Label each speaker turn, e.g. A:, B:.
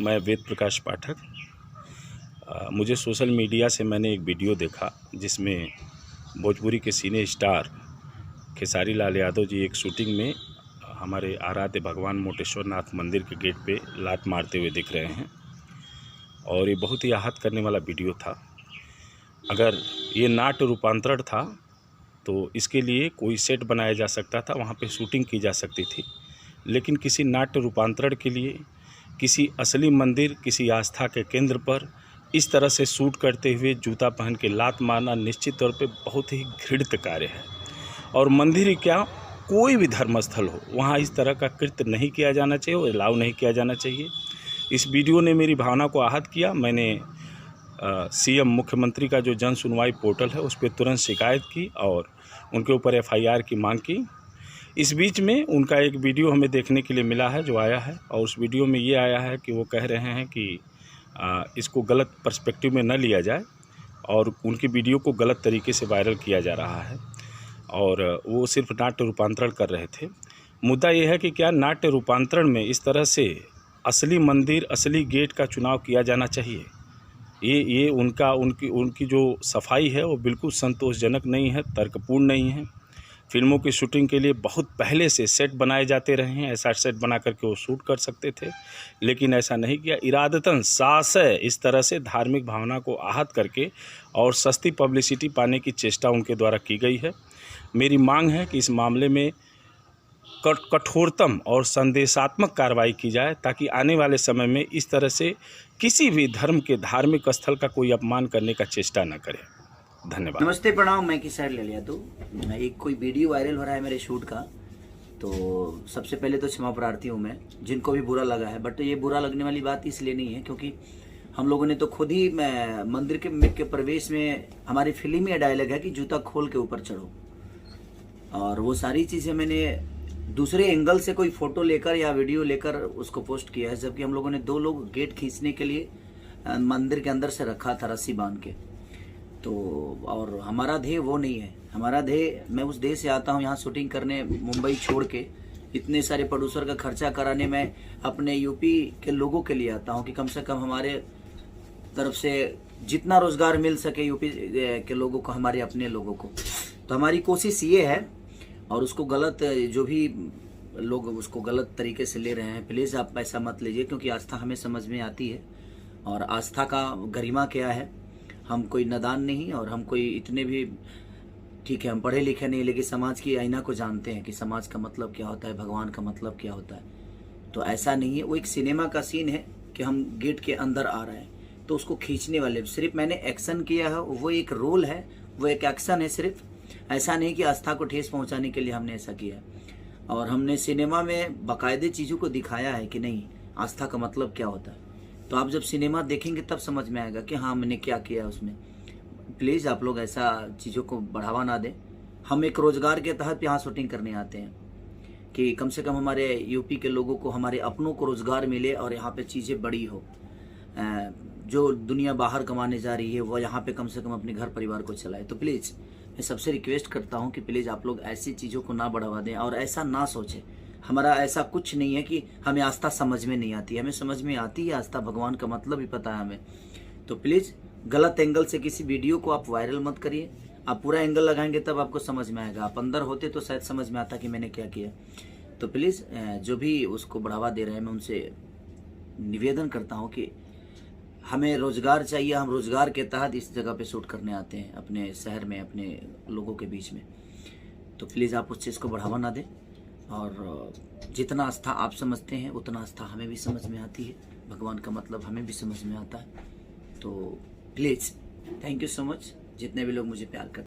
A: मैं वेद प्रकाश पाठक। मुझे social media से मैंने एक वीडियो देखा जिसमें भोजपुरी के सिने स्टार खेसारी लाल यादव जी एक शूटिंग में हमारे आराध्य भगवान मोटेश्वर नाथ मंदिर के गेट पे लात मारते हुए दिख रहे हैं और ये बहुत ही आहत करने वाला वीडियो था। अगर ये नाट्य रूपांतरण था तो इसके लिए कोई सेट बनाया जा सकता था, वहाँ पे शूटिंग की जा सकती थी, लेकिन किसी नाट्य रूपांतरण के लिए किसी असली मंदिर, किसी आस्था के केंद्र पर इस तरह से शूट करते हुए जूता पहन के लात मारना निश्चित तौर पे बहुत ही घृणित कार्य है। और मंदिर ही क्या, कोई भी धर्मस्थल हो, वहाँ इस तरह का कृत्य नहीं किया जाना चाहिए और अलाउ नहीं किया जाना चाहिए। इस वीडियो ने मेरी भावना को आहत किया। मैंने सीएम मुख्यमंत्री का जो जन सुनवाई पोर्टल है उस पर तुरंत शिकायत की और उनके ऊपर एफआईआर की मांग की। इस बीच में उनका एक वीडियो हमें देखने के लिए मिला है जो आया है, और उस वीडियो में ये आया है कि वो कह रहे हैं कि इसको गलत पर्सपेक्टिव में न लिया जाए और उनकी वीडियो को गलत तरीके से वायरल किया जा रहा है और वो सिर्फ नाट्य रूपांतरण कर रहे थे। मुद्दा ये है कि क्या नाट्य रूपांतरण में इस तरह से असली मंदिर, असली गेट का चुनाव किया जाना चाहिए? ये उनकी जो सफाई है वो बिल्कुल संतोषजनक नहीं है, तर्कपूर्ण नहीं है। फिल्मों की शूटिंग के लिए बहुत पहले से सेट बनाए जाते रहे हैं, ऐसा सेट बना करके वो शूट कर सकते थे, लेकिन ऐसा नहीं किया। इरादतन सासय इस तरह से धार्मिक भावना को आहत करके और सस्ती पब्लिसिटी पाने की चेष्टा उनके द्वारा की गई है। मेरी मांग है कि इस मामले में कठोरतम और संदेशात्मक कार्रवाई की जाए ताकि आने वाले समय में इस तरह से किसी भी धर्म के धार्मिक स्थल का कोई अपमान करने का चेष्टा न करे। धन्यवाद।
B: नमस्ते, प्रणाम। मैं किसार ले लिया। तो एक कोई वीडियो वायरल हो रहा है मेरे शूट का, तो सबसे पहले तो क्षमा प्रार्थी हूँ मैं जिनको भी बुरा लगा है। बट ये बुरा लगने वाली बात इसलिए नहीं है क्योंकि हम लोगों ने तो खुद ही मंदिर के प्रवेश में हमारी फिल्म में डायलॉग है कि जूता खोल के ऊपर चढ़ो, और वो सारी चीज़ें मैंने दूसरे एंगल से कोई फोटो लेकर या वीडियो लेकर उसको पोस्ट किया है, जबकि हम लोगों ने 2 लोग गेट खींचने के लिए मंदिर के अंदर से रखा था रस्सी बांध के। तो और हमारा ध्येय वो नहीं है। हमारा ध्येय, मैं उस देश से आता हूँ यहाँ शूटिंग करने, मुंबई छोड़ के इतने सारे प्रोड्यूसर का खर्चा कराने में अपने यूपी के लोगों के लिए आता हूँ कि कम से कम हमारे तरफ से जितना रोजगार मिल सके यूपी के लोगों को, हमारे अपने लोगों को। तो हमारी कोशिश ये है, और उसको गलत, जो भी लोग उसको गलत तरीके से ले रहे हैं, प्लीज़ आप ऐसा मत लीजिए, क्योंकि आस्था हमें समझ में आती है और आस्था का गरिमा क्या है। हम कोई नादान नहीं और हम कोई इतने भी, ठीक है हम पढ़े लिखे नहीं, लेकिन समाज की आईना को जानते हैं कि समाज का मतलब क्या होता है, भगवान का मतलब क्या होता है। तो ऐसा नहीं है। वो एक सिनेमा का सीन है कि हम गेट के अंदर आ रहे हैं, तो उसको खींचने वाले सिर्फ मैंने एक्शन किया है, वो एक रोल है, वो एक एक्शन है सिर्फ। ऐसा नहीं कि आस्था को ठेस पहुंचाने के लिए हमने ऐसा किया है। और हमने सिनेमा में बाकायदे चीज़ों को दिखाया है कि नहीं, आस्था का मतलब क्या होता है। तो आप जब सिनेमा देखेंगे तब समझ में आएगा कि हाँ मैंने क्या किया उसमें। प्लीज़ आप लोग ऐसा चीज़ों को बढ़ावा ना दें। हम एक रोज़गार के तहत यहाँ शूटिंग करने आते हैं कि कम से कम हमारे यूपी के लोगों को, हमारे अपनों को रोज़गार मिले और यहाँ पे चीज़ें बड़ी हो। जो दुनिया बाहर कमाने जा रही है वो यहाँ पे कम से कम अपने घर परिवार को चलाए। तो प्लीज़ मैं सबसे रिक्वेस्ट करता हूँ कि प्लीज़ आप लोग ऐसी चीज़ों को ना बढ़ावा दें और ऐसा ना सोचें। हमारा ऐसा कुछ नहीं है कि हमें आस्था समझ में नहीं आती है, हमें समझ में आती है आस्था, भगवान का मतलब भी पता है हमें। तो प्लीज़ गलत एंगल से किसी वीडियो को आप वायरल मत करिए। आप पूरा एंगल लगाएंगे तब आपको समझ में आएगा। आप अंदर होते तो शायद समझ में आता कि मैंने क्या किया। तो प्लीज़ जो भी उसको बढ़ावा दे रहे हैं, मैं उनसे निवेदन करता हूँ कि हमें रोज़गार चाहिए। हम रोज़गार के तहत इस जगह पे शूट करने आते हैं, अपने शहर में, अपने लोगों के बीच में। तो प्लीज़ आप उस चीज़ को बढ़ावा ना दें, और जितना आस्था आप समझते हैं उतना आस्था हमें भी समझ में आती है, भगवान का मतलब हमें भी समझ में आता है। तो please thank you so much जितने भी लोग मुझे प्यार करते हैं।